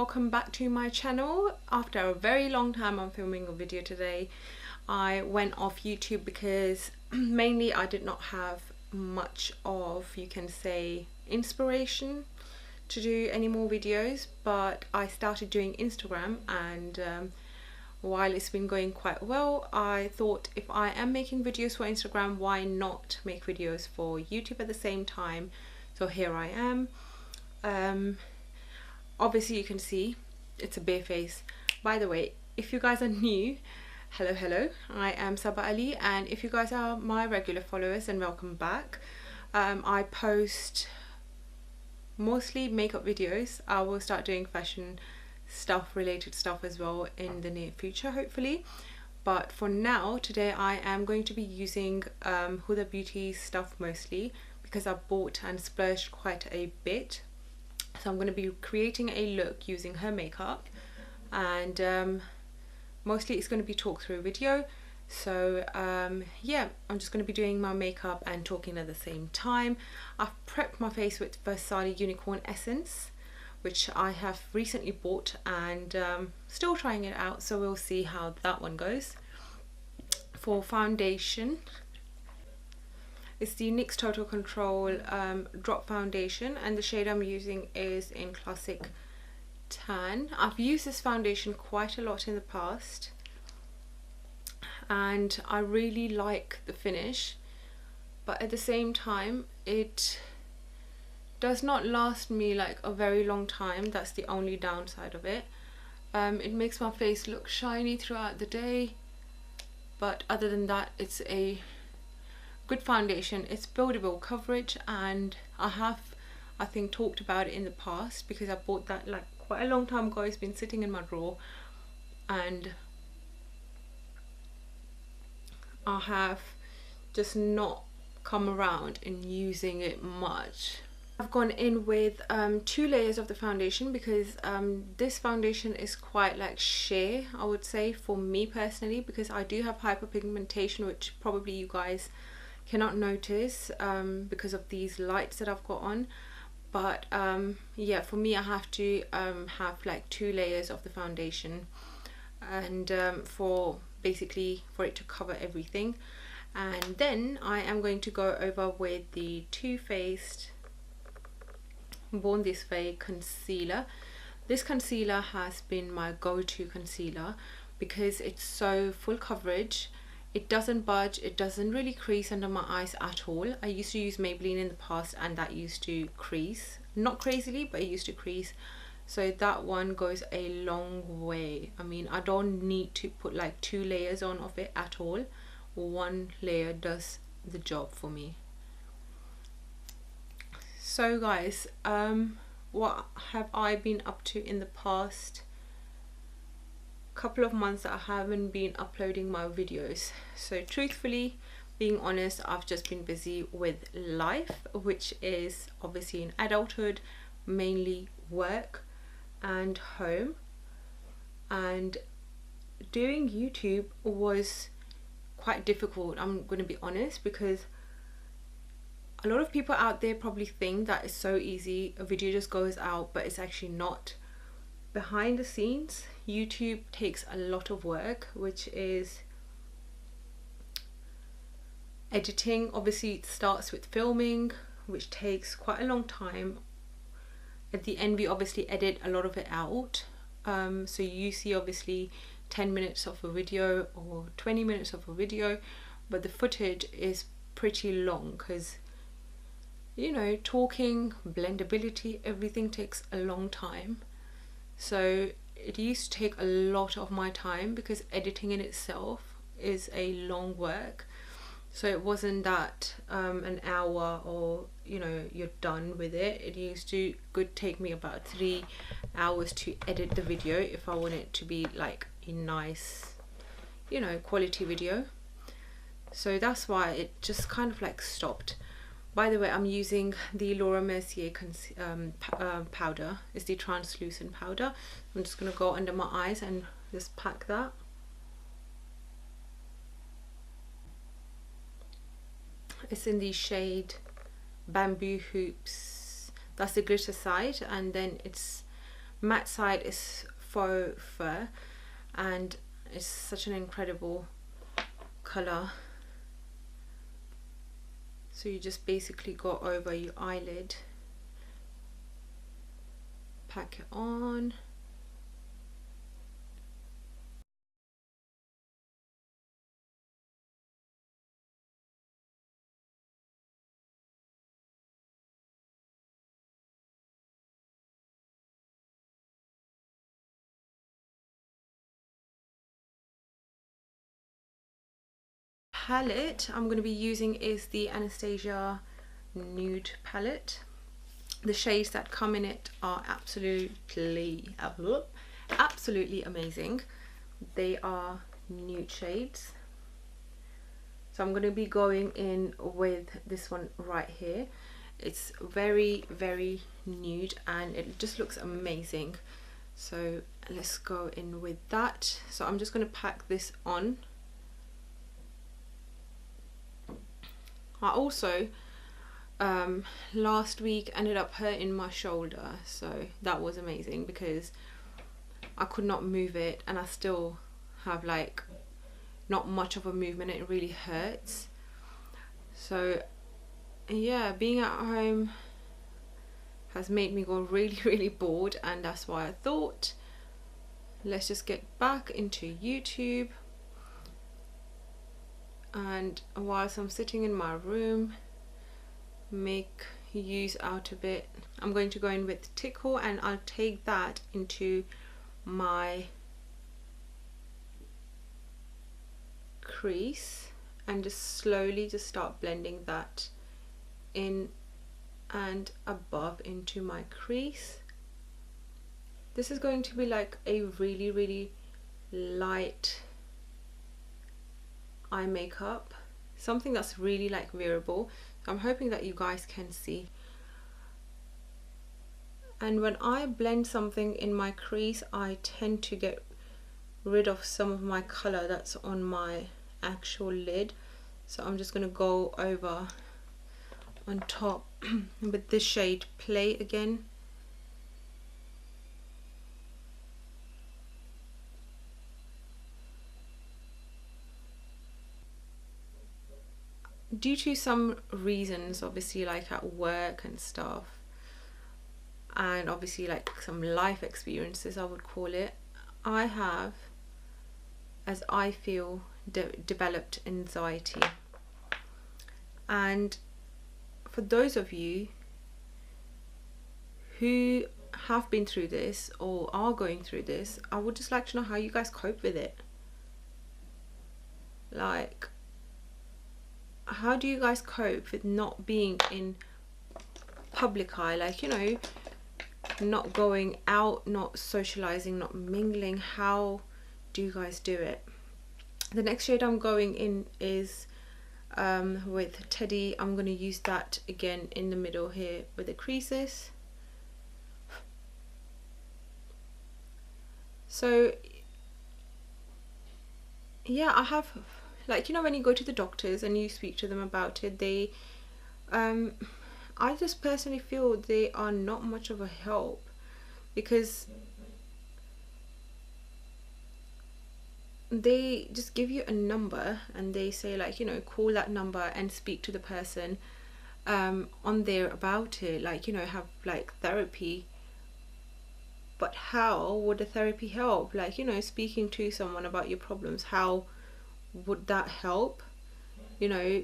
welcome back to my channel. After a very long time I'm filming a video today. I went off YouTube because mainly I did not have much of, you can say, inspiration to do any more videos, but I started doing Instagram, and while it's been going quite well, I thought if I am making videos for Instagram, why not make videos for YouTube at the same time? So here I am. Obviously you can see it's a bare face. By the way, if you guys are new, hello, I am Saba Ali, and if you guys are my regular followers, then welcome back. I post mostly makeup videos. I will start doing fashion stuff, related stuff as well in the near future, hopefully. But for now, today I am going to be using Huda Beauty stuff mostly, because I bought and splurged quite a bit. So I'm going to be creating a look using her makeup, and mostly it's going to be talk through video. So yeah, I'm just going to be doing my makeup and talking at the same time. I've prepped my face with Versace Unicorn Essence, which I have recently bought, and still trying it out, so we'll see how that one goes. For foundation, it's the NYX Total Control Drop Foundation, and the shade I'm using is in Classic Tan. I've used this foundation quite a lot in the past, and I really like the finish, but at the same time it does not last me like a very long time. That's the only downside of it. It makes my face look shiny throughout the day, but other than that, it's a good foundation. It's buildable coverage, and I think talked about it in the past because I bought that like quite a long time ago. It's been sitting in my drawer, and I have just not come around in using it much. I've gone in with 2 layers of the foundation because this foundation is quite like sheer, I would say, for me personally, because I do have hyperpigmentation, which probably you guys cannot notice because of these lights that I've got on. But yeah, for me I have to have like 2 layers of the foundation, and for basically for it to cover everything. And then I am going to go over with the Too Faced Born This Way concealer. This concealer has been my go-to concealer because it's so full coverage. It doesn't budge, it doesn't really crease under my eyes at all. I used to use Maybelline in the past, and that used to crease, not crazily, but it used to crease. So that one goes a long way. I mean, I don't need to put like 2 layers on of it at all. 1 layer does the job for me. So guys, what have I been up to in the past couple of months that I haven't been uploading my videos? So truthfully, being honest, I've just been busy with life, which is obviously in adulthood, mainly work and home. And doing YouTube was quite difficult, I'm going to be honest, because a lot of people out there probably think that it's so easy, a video just goes out, but it's actually not. Behind the scenes, YouTube takes a lot of work, which is editing. Obviously it starts with filming, which takes quite a long time. At the end we obviously edit a lot of it out, so you see obviously 10 minutes of a video or 20 minutes of a video, but the footage is pretty long because, you know, talking, blendability, everything takes a long time. So it used to take a lot of my time because editing in itself is a long work. So it wasn't that an hour or, you know, you're done with it. It used to take me about 3 hours to edit the video if I want it to be like a nice, you know, quality video. So that's why it just kind of like stopped. By the way, I'm using the Laura Mercier powder. It's the translucent powder. I'm just going to go under my eyes and just pack that. It's in the shade Bamboo Hoops. That's the glitter side, and then it's matte side is faux fur, and it's such an incredible color. So you just basically go over your eyelid, pack it on. Palette I'm going to be using is the Anastasia Nude palette. The shades that come in it are absolutely amazing. They are nude shades. So I'm going to be going in with this one right here. It's very, very nude and it just looks amazing. So let's go in with that. So I'm just going to pack this on. I also last week ended up hurting my shoulder, so that was amazing because I could not move it, and I still have like not much of a movement. It really hurts. So yeah, being at home has made me go really bored, and that's why I thought let's just get back into YouTube. And whilst I'm sitting in my room, make use out of it. I'm going to go in with Tickle, and I'll take that into my crease and just slowly just start blending that in and above into my crease. This is going to be like a really light eye makeup, something that's really like wearable. I'm hoping that you guys can see. And when I blend something in my crease, I tend to get rid of some of my color that's on my actual lid. So I'm just going to go over on top with this shade Play again. Due to some reasons, obviously like at work and stuff, and obviously like some life experiences I would call it, I have, as I feel, developed anxiety. And for those of you who have been through this or are going through this, I would just like to know how you guys cope with it. Like, how do you guys cope with not being in public eye, like, you know, not going out, not socializing, not mingling? How do you guys do it? The next shade I'm going in is with Teddy. I'm going to use that again in the middle here with the creases. So yeah, I have, like, you know, when you go to the doctors and you speak to them about it, they I just personally feel they are not much of a help, because they just give you a number and they say, like, you know, call that number and speak to the person on there about it, like, you know, have like therapy. But how would the therapy help? Like, you know, speaking to someone about your problems, how would that help? You know,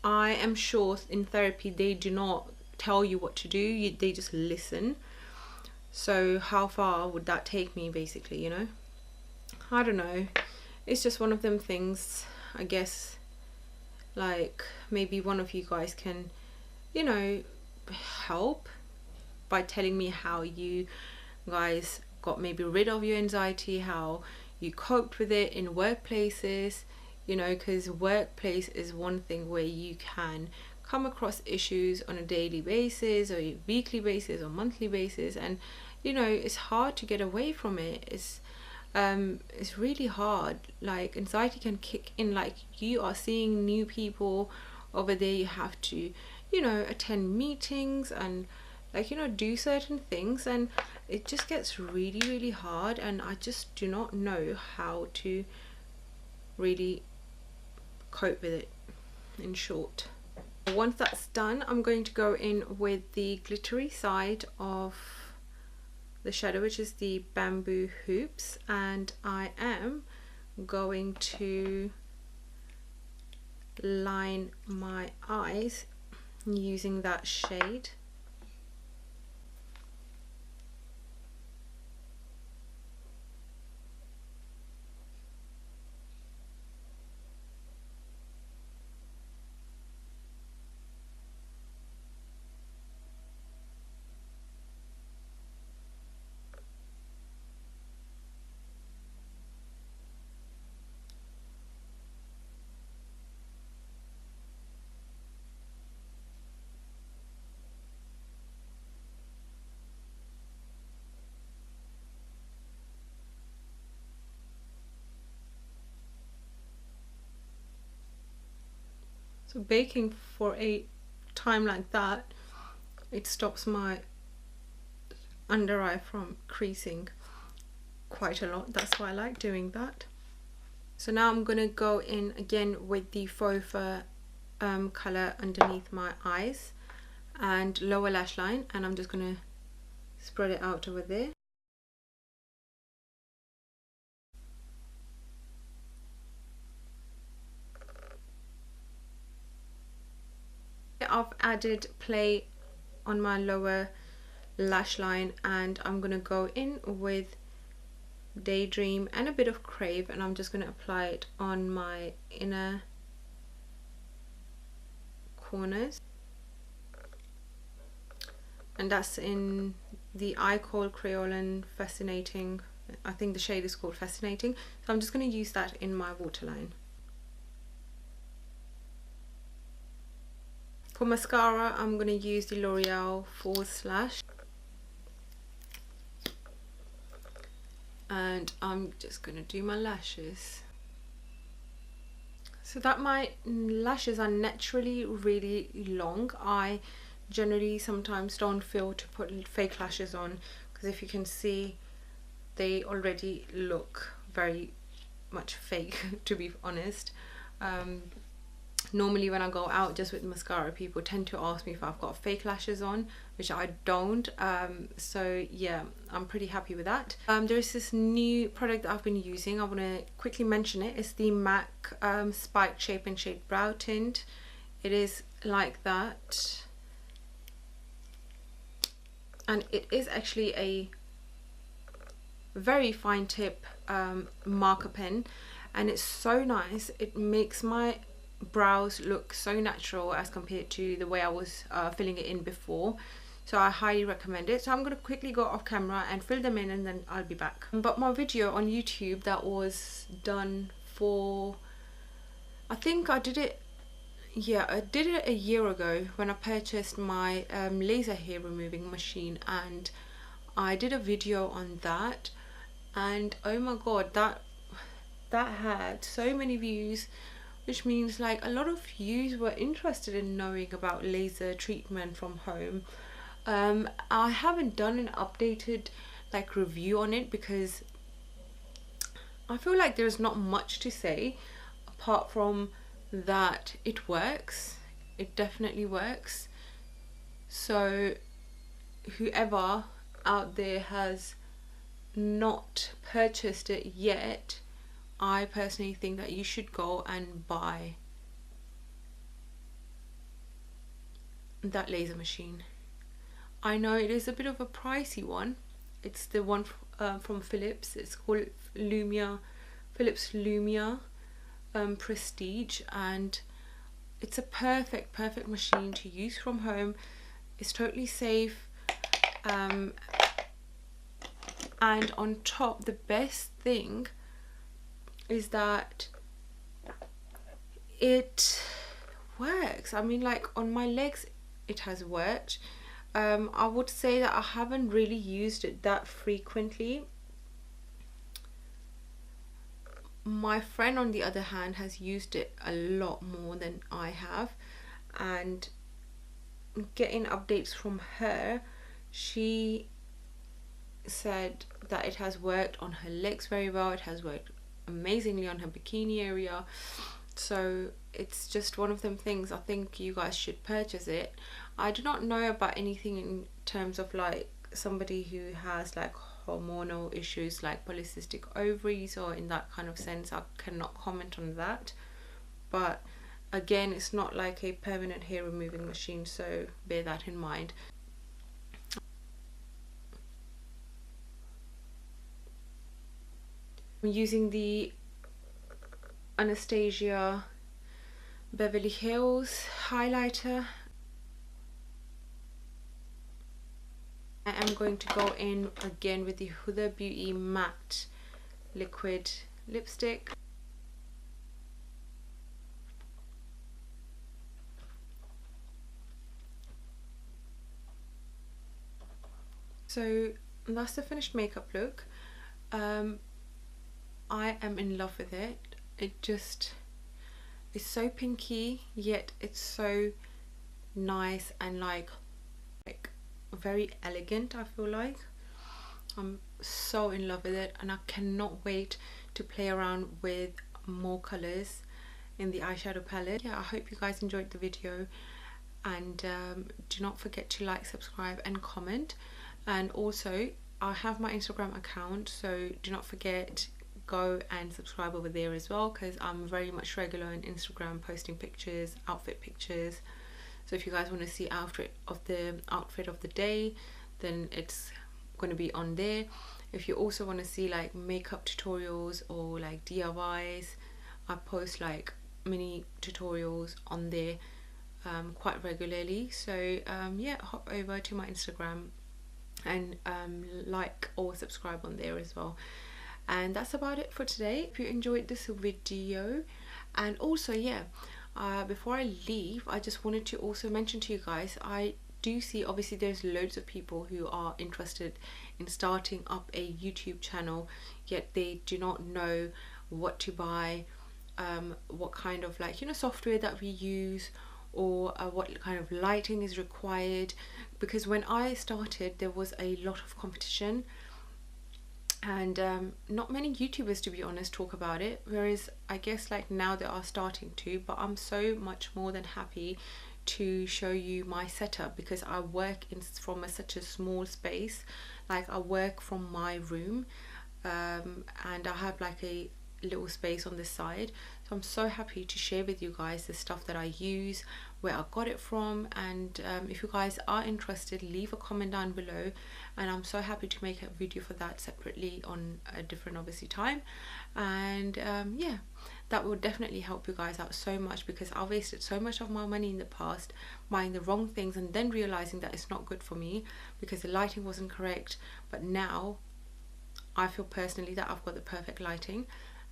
I am sure in therapy they do not tell you what to do, they just listen. So how far would that take me, basically, you know? I don't know, it's just one of them things, I guess. Like, maybe one of you guys can, you know, help by telling me how you guys got maybe rid of your anxiety, how you coped with it in workplaces, you know, because workplace is one thing where you can come across issues on a daily basis or a weekly basis or monthly basis, and you know, it's hard to get away from it. It's really hard. Like, anxiety can kick in, like, you are seeing new people over there, you have to, you know, attend meetings and, like, you know, do certain things, and it just gets really hard, and I just do not know how to really cope with it, in short. Once that's done, I'm going to go in with the glittery side of the shadow, which is the Bamboo Hoops, and I am going to line my eyes using that shade. So baking for a time like that, it stops my under eye from creasing quite a lot. That's why I like doing that. So now I'm gonna go in again with the faux fur color underneath my eyes and lower lash line, and I'm just gonna spread it out over there. I've added play on my lower lash line, and I'm gonna go in with Daydream and a bit of Crave, and I'm just gonna apply it on my inner corners, and that's in the Kohl Crayolan Fascinating. I think the shade is called Fascinating, so I'm just going to use that in my waterline. For mascara, I'm going to use the L'Oreal Faux Slash, and I'm just going to do my lashes. So that my lashes are naturally really long, I generally sometimes don't feel to put fake lashes on, because if you can see, they already look very much fake to be honest. Normally when I go out just with mascara, people tend to ask me if I've got fake lashes on, which I don't. So yeah, I'm pretty happy with that. There's this new product that I've been using. I want to quickly mention it. It's the MAC Spike Shape and Shade Brow Tint. It is like that, and it is actually a very fine tip marker pen, and it's so nice. It makes my brows look so natural as compared to the way I was filling it in before, so I highly recommend it. So I'm going to quickly go off camera and fill them in, and then I'll be back. But my video on YouTube that was done for, I think I did it, yeah, I did it a year ago when I purchased my laser hair removing machine, and I did a video on that, and oh my god, that had so many views, which means like a lot of you were interested in knowing about laser treatment from home. I haven't done an updated like review on it because I feel like there's not much to say apart from that it works. It definitely works. So whoever out there has not purchased it yet, I personally think that you should go and buy that laser machine. I know it is a bit of a pricey one. It's the one from Philips. It's called Philips Lumia Prestige, and it's a perfect machine to use from home. It's totally safe, and on top, the best thing is that it works. I mean, like on my legs it has worked. I would say that I haven't really used it that frequently. My friend on the other hand has used it a lot more than I have, and getting updates from her, she said that it has worked on her legs very well. It has worked amazingly on her bikini area. So it's just one of them things. I think you guys should purchase it. I do not know about anything in terms of like somebody who has like hormonal issues like polycystic ovaries, or in that kind of sense. I cannot comment on that, but again, it's not like a permanent hair removing machine, so bear that in mind. I'm using the Anastasia Beverly Hills highlighter. I am going to go in again with the Huda Beauty matte liquid lipstick. So that's the finished makeup look. I am in love with it. It just is so pinky, yet it's so nice and like very elegant. I feel like I'm so in love with it, and I cannot wait to play around with more colors in the eyeshadow palette. Yeah, I hope you guys enjoyed the video, and do not forget to like, subscribe and comment. And also I have my Instagram account, so do not forget, go and subscribe over there as well, because I'm very much regular on Instagram, posting pictures, outfit pictures. So if you guys want to see outfit of the day, then it's going to be on there. If you also want to see like makeup tutorials or like DIYs, I post like mini tutorials on there quite regularly. So yeah, hop over to my Instagram and like or subscribe on there as well. And that's about it for today. If you enjoyed this video, and also yeah, before I leave, I just wanted to also mention to you guys, I do see obviously there's loads of people who are interested in starting up a YouTube channel, yet they do not know what to buy, what kind of like, you know, software that we use, or what kind of lighting is required. Because when I started, there was a lot of competition, and not many YouTubers, to be honest, talk about it, whereas I guess like now they are starting to. But I'm so much more than happy to show you my setup, because I work from such a small space. Like I work from my room, and I have like a little space on this side, so I'm so happy to share with you guys the stuff that I use, where I got it from. And if you guys are interested, leave a comment down below, and I'm so happy to make a video for that separately on a different obviously time. And yeah, that will definitely help you guys out so much, because I wasted so much of my money in the past buying the wrong things and then realizing that it's not good for me because the lighting wasn't correct. But now I feel personally that I've got the perfect lighting,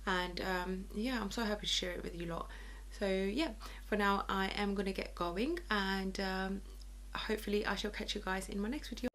and yeah, I'm so happy to share it with you lot. So yeah, for now I am gonna get going, and hopefully I shall catch you guys in my next video.